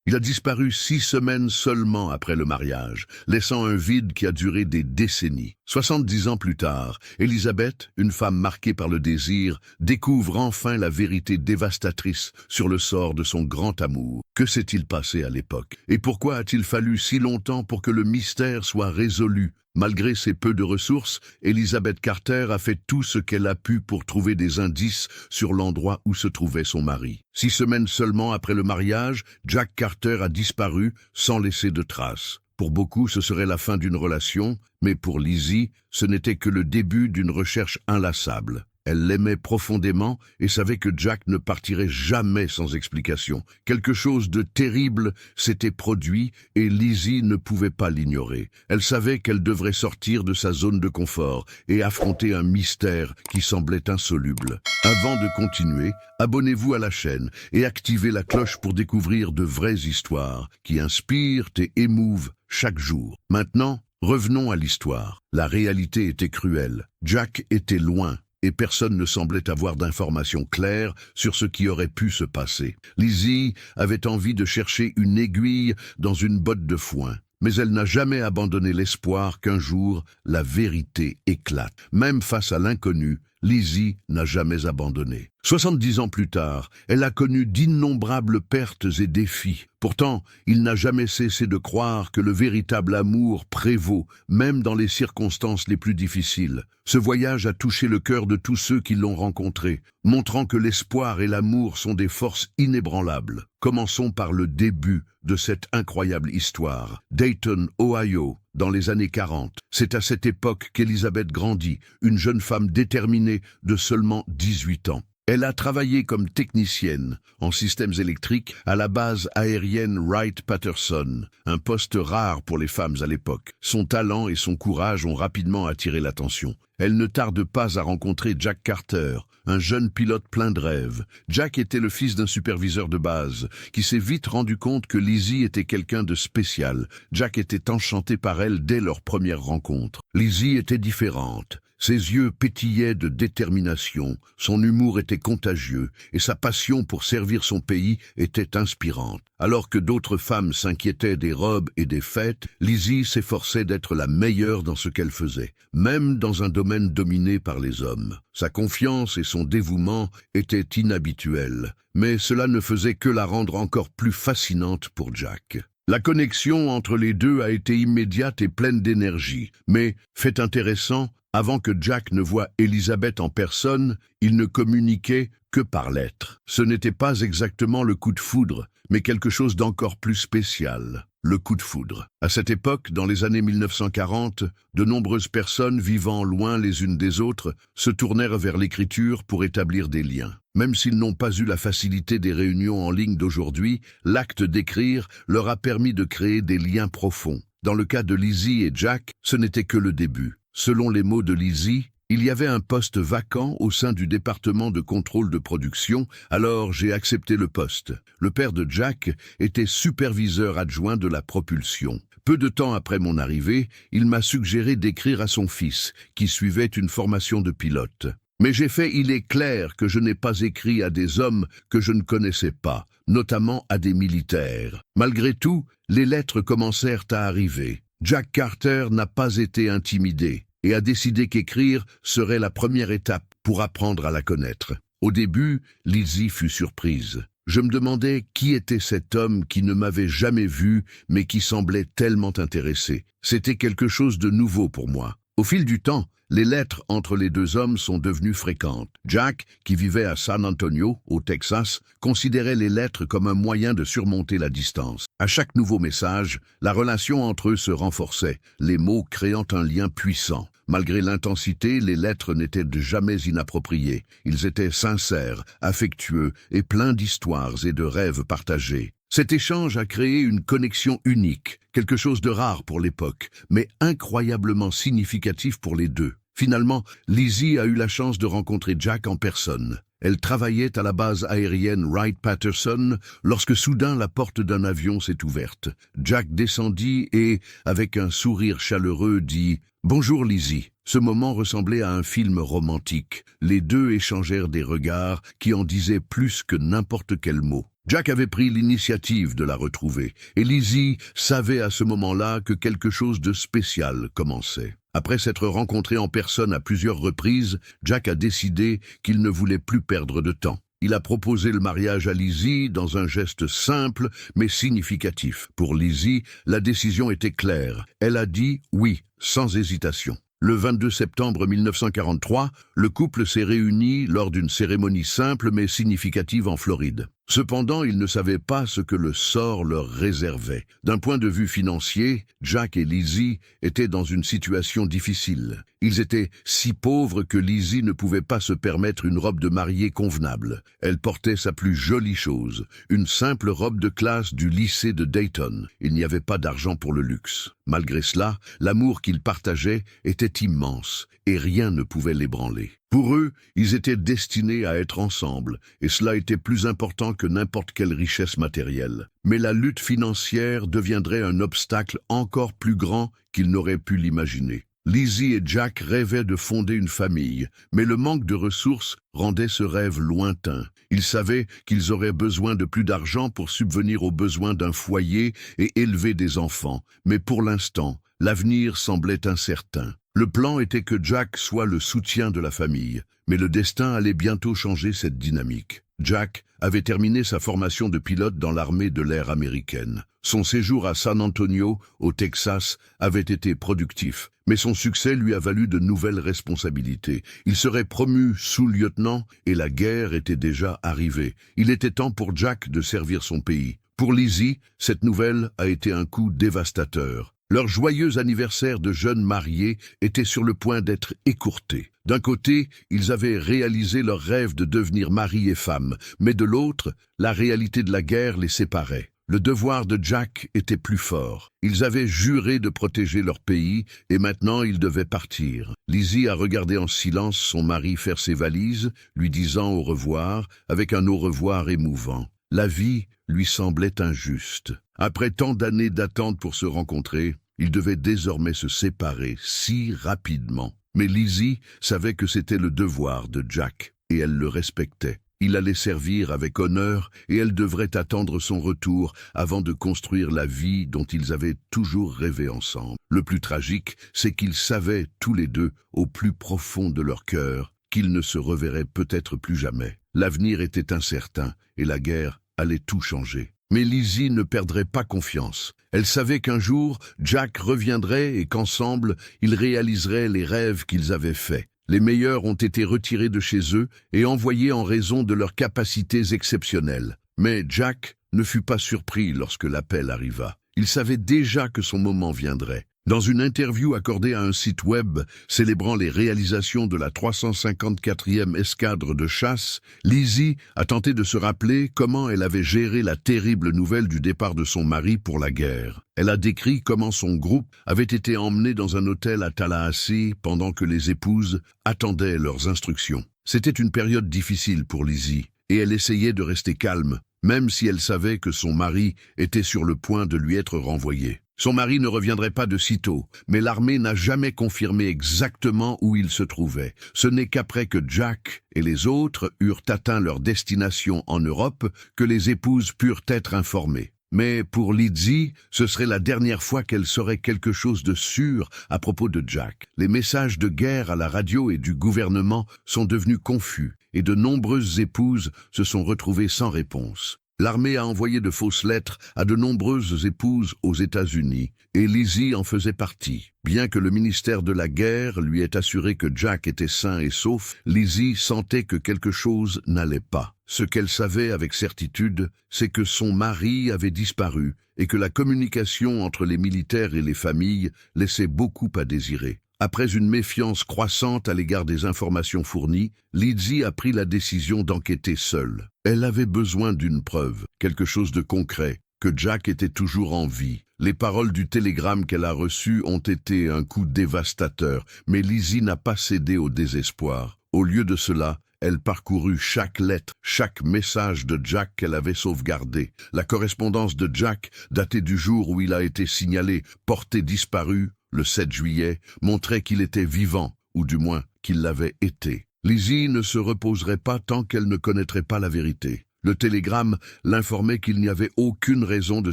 Il a disparu 6 semaines seulement après le mariage, laissant un vide qui a duré des décennies. 70 ans plus tard, Elisabeth, une femme marquée par le désir, découvre enfin la vérité dévastatrice sur le sort de son grand amour. Que s'est-il passé à l'époque? Et pourquoi a-t-il fallu si longtemps pour que le mystère soit résolu? Malgré ses peu de ressources, Elisabeth Carter a fait tout ce qu'elle a pu pour trouver des indices sur l'endroit où se trouvait son mari. 6 semaines seulement après le mariage, Jack Carter a disparu sans laisser de traces. Pour beaucoup, ce serait la fin d'une relation, mais pour Lizzie, ce n'était que le début d'une recherche inlassable. Elle l'aimait profondément et savait que Jack ne partirait jamais sans explication. Quelque chose de terrible s'était produit et Lizzie ne pouvait pas l'ignorer. Elle savait qu'elle devrait sortir de sa zone de confort et affronter un mystère qui semblait insoluble. Avant de continuer, abonnez-vous à la chaîne et activez la cloche pour découvrir de vraies histoires qui inspirent et émouvent chaque jour. Maintenant, revenons à l'histoire. La réalité était cruelle. Jack était loin. Et personne ne semblait avoir d'informations claires sur ce qui aurait pu se passer. Lizzie avait envie de chercher une aiguille dans une botte de foin, mais elle n'a jamais abandonné l'espoir qu'un jour la vérité éclate. Même face à l'inconnu, Lizzie n'a jamais abandonné. 70 ans plus tard, elle a connu d'innombrables pertes et défis. Pourtant, il n'a jamais cessé de croire que le véritable amour prévaut, même dans les circonstances les plus difficiles. Ce voyage a touché le cœur de tous ceux qui l'ont rencontré, montrant que l'espoir et l'amour sont des forces inébranlables. Commençons par le début de cette incroyable histoire. Dayton, Ohio, dans les années 40. C'est à cette époque qu'Elisabeth grandit, une jeune femme déterminée de seulement 18 ans. Elle a travaillé comme technicienne en systèmes électriques à la base aérienne Wright-Patterson, un poste rare pour les femmes à l'époque. Son talent et son courage ont rapidement attiré l'attention. Elle ne tarde pas à rencontrer Jack Carter, un jeune pilote plein de rêves. Jack était le fils d'un superviseur de base, qui s'est vite rendu compte que Lizzie était quelqu'un de spécial. Jack était enchanté par elle dès leur première rencontre. Lizzie était différente. Ses yeux pétillaient de détermination, son humour était contagieux et sa passion pour servir son pays était inspirante. Alors que d'autres femmes s'inquiétaient des robes et des fêtes, Lizzie s'efforçait d'être la meilleure dans ce qu'elle faisait, même dans un domaine dominé par les hommes. Sa confiance et son dévouement étaient inhabituels, mais cela ne faisait que la rendre encore plus fascinante pour Jack. La connexion entre les deux a été immédiate et pleine d'énergie, mais, fait intéressant, avant que Jack ne voie Elisabeth en personne, il ne communiquait que par lettres. Ce n'était pas exactement le coup de foudre, mais quelque chose d'encore plus spécial, le coup de foudre. À cette époque, dans les années 1940, de nombreuses personnes vivant loin les unes des autres se tournèrent vers l'écriture pour établir des liens. Même s'ils n'ont pas eu la facilité des réunions en ligne d'aujourd'hui, l'acte d'écrire leur a permis de créer des liens profonds. Dans le cas de Lizzie et Jack, ce n'était que le début. Selon les mots de Lizzie, il y avait un poste vacant au sein du département de contrôle de production, alors j'ai accepté le poste. Le père de Jack était superviseur adjoint de la propulsion. Peu de temps après mon arrivée, il m'a suggéré d'écrire à son fils, qui suivait une formation de pilote. Mais j'ai fait il est clair que je n'ai pas écrit à des hommes que je ne connaissais pas, notamment à des militaires. Malgré tout, les lettres commencèrent à arriver. Jack Carter n'a pas été intimidé et a décidé qu'écrire serait la première étape pour apprendre à la connaître. Au début, Lizzie fut surprise. Je me demandais qui était cet homme qui ne m'avait jamais vu mais qui semblait tellement intéressé. C'était quelque chose de nouveau pour moi. Au fil du temps, les lettres entre les deux hommes sont devenues fréquentes. Jack, qui vivait à San Antonio, au Texas, considérait les lettres comme un moyen de surmonter la distance. À chaque nouveau message, la relation entre eux se renforçait, les mots créant un lien puissant. Malgré l'intensité, les lettres n'étaient jamais inappropriées. Ils étaient sincères, affectueux et pleins d'histoires et de rêves partagés. Cet échange a créé une connexion unique, quelque chose de rare pour l'époque, mais incroyablement significatif pour les deux. Finalement, Lizzie a eu la chance de rencontrer Jack en personne. Elle travaillait à la base aérienne Wright-Patterson lorsque soudain la porte d'un avion s'est ouverte. Jack descendit et, avec un sourire chaleureux, dit « Bonjour Lizzie ». Ce moment ressemblait à un film romantique. Les deux échangèrent des regards qui en disaient plus que n'importe quel mot. Jack avait pris l'initiative de la retrouver, et Lizzie savait à ce moment-là que quelque chose de spécial commençait. Après s'être rencontrés en personne à plusieurs reprises, Jack a décidé qu'il ne voulait plus perdre de temps. Il a proposé le mariage à Lizzie dans un geste simple mais significatif. Pour Lizzie, la décision était claire. Elle a dit oui, sans hésitation. Le 22 septembre 1943, le couple s'est réuni lors d'une cérémonie simple mais significative en Floride. Cependant, ils ne savaient pas ce que le sort leur réservait. D'un point de vue financier, Jack et Lizzie étaient dans une situation difficile. Ils étaient si pauvres que Lizzie ne pouvait pas se permettre une robe de mariée convenable. Elle portait sa plus jolie chose, une simple robe de classe du lycée de Dayton. Il n'y avait pas d'argent pour le luxe. Malgré cela, l'amour qu'ils partageaient était immense et rien ne pouvait l'ébranler. Pour eux, ils étaient destinés à être ensemble, et cela était plus important que n'importe quelle richesse matérielle. Mais la lutte financière deviendrait un obstacle encore plus grand qu'ils n'auraient pu l'imaginer. Lizzie et Jack rêvaient de fonder une famille, mais le manque de ressources rendait ce rêve lointain. Ils savaient qu'ils auraient besoin de plus d'argent pour subvenir aux besoins d'un foyer et élever des enfants, mais pour l'instant, l'avenir semblait incertain. Le plan était que Jack soit le soutien de la famille, mais le destin allait bientôt changer cette dynamique. Jack avait terminé sa formation de pilote dans l'armée de l'air américaine. Son séjour à San Antonio, au Texas, avait été productif, mais son succès lui a valu de nouvelles responsabilités. Il serait promu sous-lieutenant et la guerre était déjà arrivée. Il était temps pour Jack de servir son pays. Pour Lizzie, cette nouvelle a été un coup dévastateur. Leur joyeux anniversaire de jeunes mariés était sur le point d'être écourté. D'un côté, ils avaient réalisé leur rêve de devenir mari et femme, mais de l'autre, la réalité de la guerre les séparait. Le devoir de Jack était plus fort. Ils avaient juré de protéger leur pays et maintenant ils devaient partir. Lizzie a regardé en silence son mari faire ses valises, lui disant au revoir, avec un au revoir émouvant. La vie lui semblait injuste. Après tant d'années d'attente pour se rencontrer, ils devaient désormais se séparer si rapidement. Mais Lizzie savait que c'était le devoir de Jack, et elle le respectait. Il allait servir avec honneur, et elle devrait attendre son retour avant de construire la vie dont ils avaient toujours rêvé ensemble. Le plus tragique, c'est qu'ils savaient tous les deux, au plus profond de leur cœur, qu'ils ne se reverraient peut-être plus jamais. L'avenir était incertain, et la guerre allait tout changer. Mais Lizzie ne perdrait pas confiance. Elle savait qu'un jour, Jack reviendrait et qu'ensemble, ils réaliseraient les rêves qu'ils avaient faits. Les meilleurs ont été retirés de chez eux et envoyés en raison de leurs capacités exceptionnelles. Mais Jack ne fut pas surpris lorsque l'appel arriva. Il savait déjà que son moment viendrait. Dans une interview accordée à un site web célébrant les réalisations de la 354e escadre de chasse, Lizzie a tenté de se rappeler comment elle avait géré la terrible nouvelle du départ de son mari pour la guerre. Elle a décrit comment son groupe avait été emmené dans un hôtel à Tallahassee pendant que les épouses attendaient leurs instructions. C'était une période difficile pour Lizzie, et elle essayait de rester calme, même si elle savait que son mari était sur le point de lui être renvoyé. Son mari ne reviendrait pas de sitôt, mais l'armée n'a jamais confirmé exactement où il se trouvait. Ce n'est qu'après que Jack et les autres eurent atteint leur destination en Europe que les épouses purent être informées. Mais pour Lizzie, ce serait la dernière fois qu'elle saurait quelque chose de sûr à propos de Jack. Les messages de guerre à la radio et du gouvernement sont devenus confus, et de nombreuses épouses se sont retrouvées sans réponse. L'armée a envoyé de fausses lettres à de nombreuses épouses aux États-Unis, et Lizzie en faisait partie. Bien que le ministère de la Guerre lui ait assuré que Jack était sain et sauf, Lizzie sentait que quelque chose n'allait pas. Ce qu'elle savait avec certitude, c'est que son mari avait disparu et que la communication entre les militaires et les familles laissait beaucoup à désirer. Après une méfiance croissante à l'égard des informations fournies, Lizzie a pris la décision d'enquêter seule. Elle avait besoin d'une preuve, quelque chose de concret, que Jack était toujours en vie. Les paroles du télégramme qu'elle a reçu ont été un coup dévastateur, mais Lizzie n'a pas cédé au désespoir. Au lieu de cela, elle parcourut chaque lettre, chaque message de Jack qu'elle avait sauvegardé. La correspondance de Jack, datée du jour où il a été signalé porté disparu, le 7 juillet, montrait qu'il était vivant. ou du moins qu'il l'avait été. Lizzie ne se reposerait pas tant qu'elle ne connaîtrait pas la vérité. Le télégramme l'informait qu'il n'y avait aucune raison de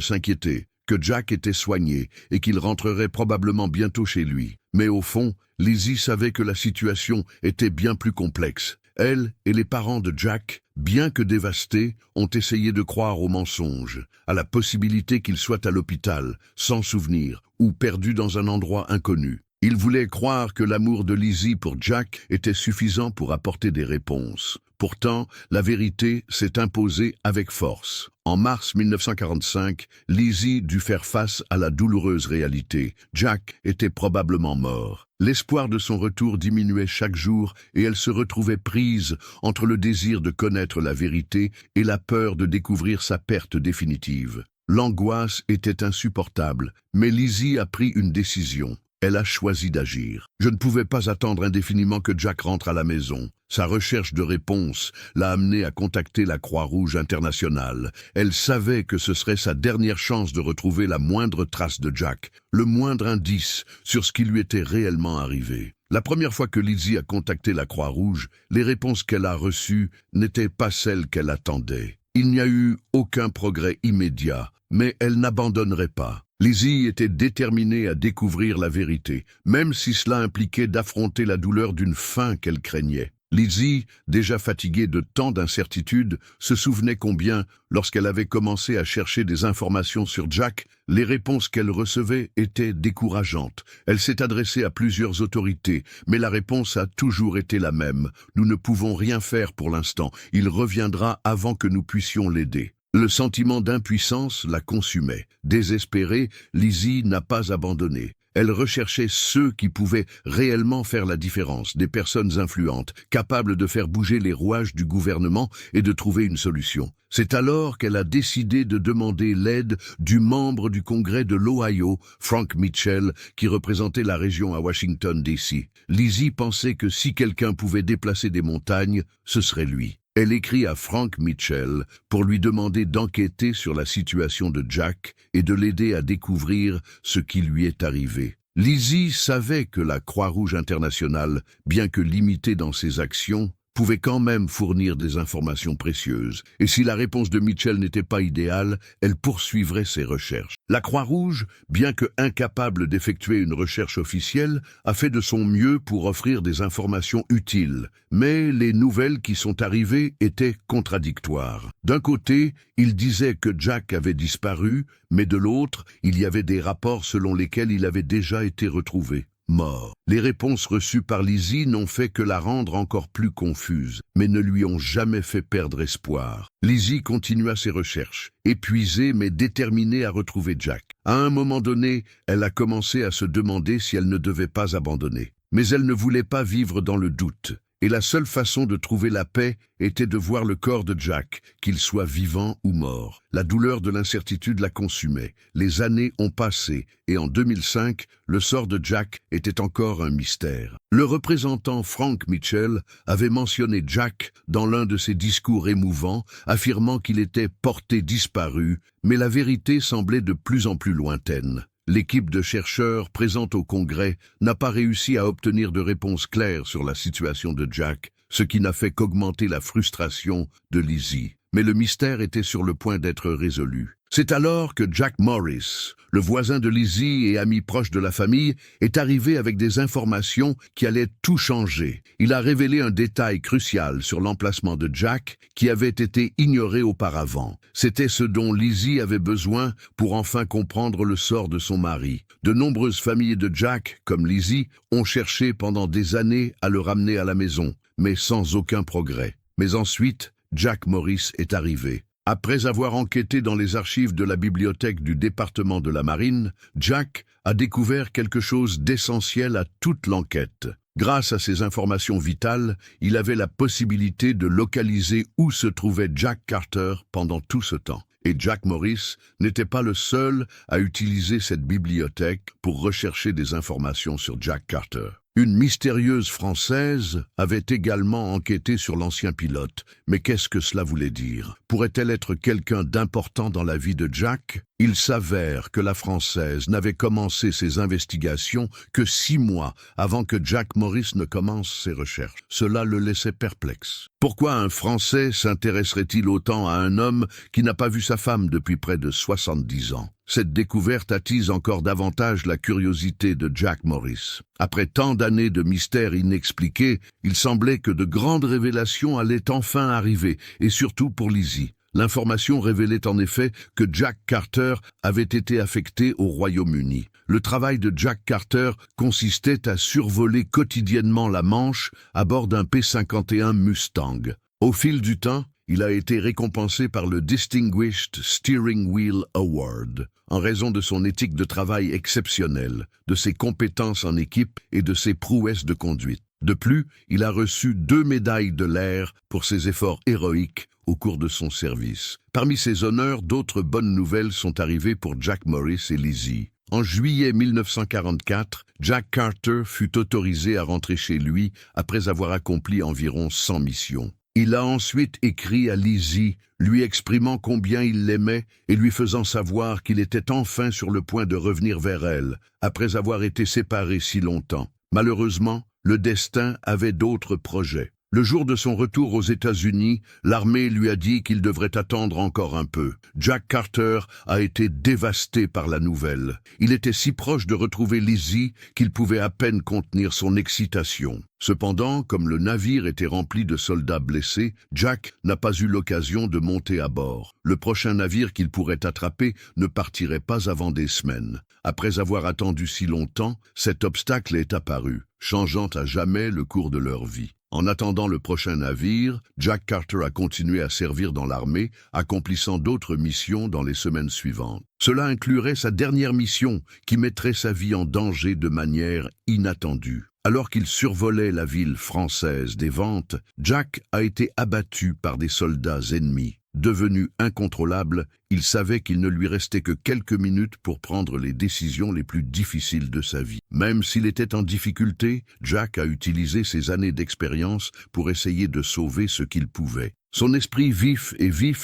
s'inquiéter, que Jack était soigné et qu'il rentrerait probablement bientôt chez lui. Mais au fond, Lizzie savait que la situation était bien plus complexe. Elle et les parents de Jack, bien que dévastés, ont essayé de croire au mensonge, à la possibilité qu'il soit à l'hôpital, sans souvenir, ou perdu dans un endroit inconnu. Ils voulaient croire que l'amour de Lizzie pour Jack était suffisant pour apporter des réponses. Pourtant, la vérité s'est imposée avec force. En mars 1945, Lizzie dut faire face à la douloureuse réalité. Jack était probablement mort. L'espoir de son retour diminuait chaque jour et elle se retrouvait prise entre le désir de connaître la vérité et la peur de découvrir sa perte définitive. L'angoisse était insupportable, mais Lizzie a pris une décision. Elle a choisi d'agir. Je ne pouvais pas attendre indéfiniment que Jack rentre à la maison. Sa recherche de réponse l'a amenée à contacter la Croix-Rouge internationale. Elle savait que ce serait sa dernière chance de retrouver la moindre trace de Jack, le moindre indice sur ce qui lui était réellement arrivé. La première fois que Lizzie a contacté la Croix-Rouge, les réponses qu'elle a reçues n'étaient pas celles qu'elle attendait. Il n'y a eu aucun progrès immédiat, mais elle n'abandonnerait pas. Lizzie était déterminée à découvrir la vérité, même si cela impliquait d'affronter la douleur d'une faim qu'elle craignait. Lizzie, déjà fatiguée de tant d'incertitudes, se souvenait combien, lorsqu'elle avait commencé à chercher des informations sur Jack, les réponses qu'elle recevait étaient décourageantes. Elle s'est adressée à plusieurs autorités, mais la réponse a toujours été la même. Nous ne pouvons rien faire pour l'instant. Il reviendra avant que nous puissions l'aider. Le sentiment d'impuissance la consumait. Désespérée, Lizzie n'a pas abandonné. Elle recherchait ceux qui pouvaient réellement faire la différence, des personnes influentes, capables de faire bouger les rouages du gouvernement et de trouver une solution. C'est alors qu'elle a décidé de demander l'aide du membre du Congrès de l'Ohio, Frank Mitchell, qui représentait la région à Washington, D.C. Lizzie pensait que si quelqu'un pouvait déplacer des montagnes, ce serait lui. Elle écrit à Frank Mitchell pour lui demander d'enquêter sur la situation de Jack et de l'aider à découvrir ce qui lui est arrivé. Lizzie savait que la Croix-Rouge internationale, bien que limitée dans ses actions, pouvait quand même fournir des informations précieuses, et si la réponse de Mitchell n'était pas idéale, elle poursuivrait ses recherches. La Croix-Rouge, bien que incapable d'effectuer une recherche officielle, a fait de son mieux pour offrir des informations utiles, mais les nouvelles qui sont arrivées étaient contradictoires. D'un côté, il disait que Jack avait disparu, mais de l'autre, il y avait des rapports selon lesquels il avait déjà été retrouvé mort. Les réponses reçues par Lizzie n'ont fait que la rendre encore plus confuse, mais ne lui ont jamais fait perdre espoir. Lizzie continua ses recherches, épuisée mais déterminée à retrouver Jack. À un moment donné, elle a commencé à se demander si elle ne devait pas abandonner. Mais elle ne voulait pas vivre dans le doute. Et la seule façon de trouver la paix était de voir le corps de Jack, qu'il soit vivant ou mort. La douleur de l'incertitude la consumait. Les années ont passé, et en 2005, le sort de Jack était encore un mystère. Le représentant Frank Mitchell avait mentionné Jack dans l'un de ses discours émouvants, affirmant qu'il était porté disparu, mais la vérité semblait de plus en plus lointaine. L'équipe de chercheurs présente au Congrès n'a pas réussi à obtenir de réponse claire sur la situation de Jack, ce qui n'a fait qu'augmenter la frustration de Lizzie. Mais le mystère était sur le point d'être résolu. C'est alors que Jack Morris, le voisin de Lizzie et ami proche de la famille, est arrivé avec des informations qui allaient tout changer. Il a révélé un détail crucial sur l'emplacement de Jack qui avait été ignoré auparavant. C'était ce dont Lizzie avait besoin pour enfin comprendre le sort de son mari. De nombreuses familles de Jack, comme Lizzie, ont cherché pendant des années à le ramener à la maison, mais sans aucun progrès. Mais ensuite, Jack Morris est arrivé. Après avoir enquêté dans les archives de la bibliothèque du département de la Marine, Jack a découvert quelque chose d'essentiel à toute l'enquête. Grâce à ces informations vitales, il avait la possibilité de localiser où se trouvait Jack Carter pendant tout ce temps. Et Jack Morris n'était pas le seul à utiliser cette bibliothèque pour rechercher des informations sur Jack Carter. Une mystérieuse Française avait également enquêté sur l'ancien pilote. Mais qu'est-ce que cela voulait dire? Pourrait-elle être quelqu'un d'important dans la vie de Jack? Il s'avère que la Française n'avait commencé ses investigations que 6 mois avant que Jack Morris ne commence ses recherches. Cela le laissait perplexe. Pourquoi un Français s'intéresserait-il autant à un homme qui n'a pas vu sa femme depuis près de 70 ans? Cette découverte attise encore davantage la curiosité de Jack Morris. Après tant d'années de mystères inexpliqués, il semblait que de grandes révélations allaient enfin arriver, et surtout pour Lizzie. L'information révélait en effet que Jack Carter avait été affecté au Royaume-Uni. Le travail de Jack Carter consistait à survoler quotidiennement la Manche à bord d'un P-51 Mustang. Au fil du temps, il a été récompensé par le Distinguished Steering Wheel Award, en raison de son éthique de travail exceptionnelle, de ses compétences en équipe et de ses prouesses de conduite. De plus, il a reçu 2 médailles de l'air pour ses efforts héroïques au cours de son service. Parmi ces honneurs, d'autres bonnes nouvelles sont arrivées pour Jack Morris et Lizzie. En juillet 1944, Jack Carter fut autorisé à rentrer chez lui après avoir accompli environ 100 missions. Il a ensuite écrit à Lizzie, lui exprimant combien il l'aimait et lui faisant savoir qu'il était enfin sur le point de revenir vers elle, après avoir été séparés si longtemps. Malheureusement, le destin avait d'autres projets. Le jour de son retour aux États-Unis, l'armée lui a dit qu'il devrait attendre encore un peu. Jack Carter a été dévasté par la nouvelle. Il était si proche de retrouver Lizzie qu'il pouvait à peine contenir son excitation. Cependant, comme le navire était rempli de soldats blessés, Jack n'a pas eu l'occasion de monter à bord. Le prochain navire qu'il pourrait attraper ne partirait pas avant des semaines. Après avoir attendu si longtemps, cet obstacle est apparu, changeant à jamais le cours de leur vie. En attendant le prochain navire, Jack Carter a continué à servir dans l'armée, accomplissant d'autres missions dans les semaines suivantes. Cela inclurait sa dernière mission, qui mettrait sa vie en danger de manière inattendue. Alors qu'il survolait la ville française des Ventes, Jack a été abattu par des soldats ennemis. Devenu incontrôlable, il savait qu'il ne lui restait que quelques minutes pour prendre les décisions les plus difficiles de sa vie. Même s'il était en difficulté, Jack a utilisé ses années d'expérience pour essayer de sauver ce qu'il pouvait. Son esprit vif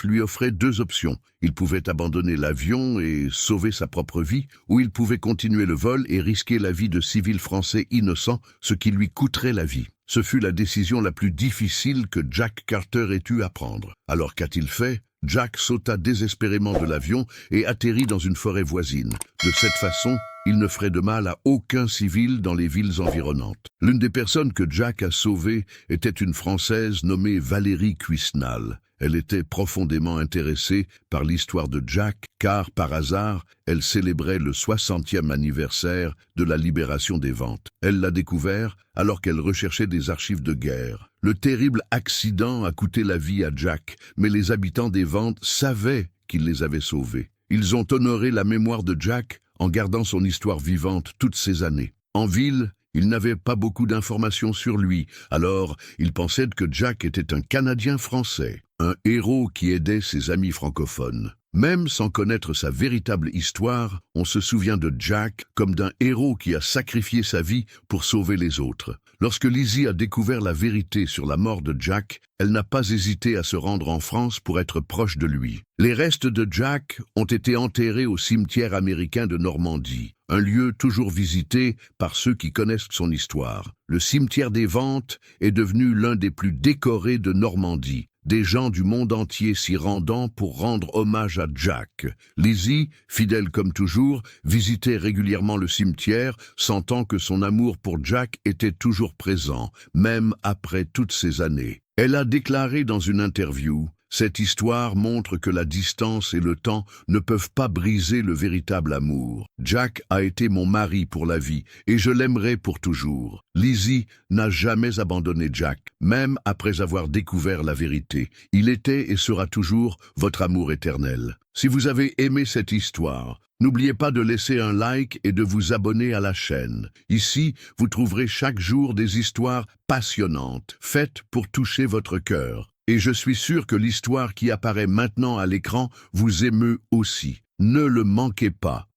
lui offrait 2 options. Il pouvait abandonner l'avion et sauver sa propre vie, ou il pouvait continuer le vol et risquer la vie de civils français innocents, ce qui lui coûterait la vie. Ce fut la décision la plus difficile que Jack Carter ait eu à prendre. Alors qu'a-t-il fait? Jack sauta désespérément de l'avion et atterrit dans une forêt voisine. De cette façon, il ne ferait de mal à aucun civil dans les villes environnantes. L'une des personnes que Jack a sauvées était une Française nommée Valérie Cuisnal. Elle était profondément intéressée par l'histoire de Jack, car, par hasard, elle célébrait le 60e anniversaire de la libération des Ventes. Elle l'a découvert alors qu'elle recherchait des archives de guerre. Le terrible accident a coûté la vie à Jack, mais les habitants des Ventes savaient qu'il les avait sauvés. Ils ont honoré la mémoire de Jack en gardant son histoire vivante toutes ces années. En ville, ils n'avaient pas beaucoup d'informations sur lui, alors ils pensaient que Jack était un Canadien français, un héros qui aidait ses amis francophones. Même sans connaître sa véritable histoire, on se souvient de Jack comme d'un héros qui a sacrifié sa vie pour sauver les autres. Lorsque Lizzie a découvert la vérité sur la mort de Jack, elle n'a pas hésité à se rendre en France pour être proche de lui. Les restes de Jack ont été enterrés au cimetière américain de Normandie, un lieu toujours visité par ceux qui connaissent son histoire. Le cimetière des Ventes est devenu l'un des plus décorés de Normandie. Des gens du monde entier s'y rendant pour rendre hommage à Jack. Lizzie, fidèle comme toujours, visitait régulièrement le cimetière, sentant que son amour pour Jack était toujours présent, même après toutes ces années. Elle a déclaré dans une interview « Cette histoire montre que la distance et le temps ne peuvent pas briser le véritable amour. Jack a été mon mari pour la vie et je l'aimerai pour toujours. Lizzie n'a jamais abandonné Jack, même après avoir découvert la vérité. Il était et sera toujours votre amour éternel. Si vous avez aimé cette histoire, n'oubliez pas de laisser un like et de vous abonner à la chaîne. Ici, vous trouverez chaque jour des histoires passionnantes, faites pour toucher votre cœur. Et je suis sûr que l'histoire qui apparaît maintenant à l'écran vous émeut aussi. Ne le manquez pas.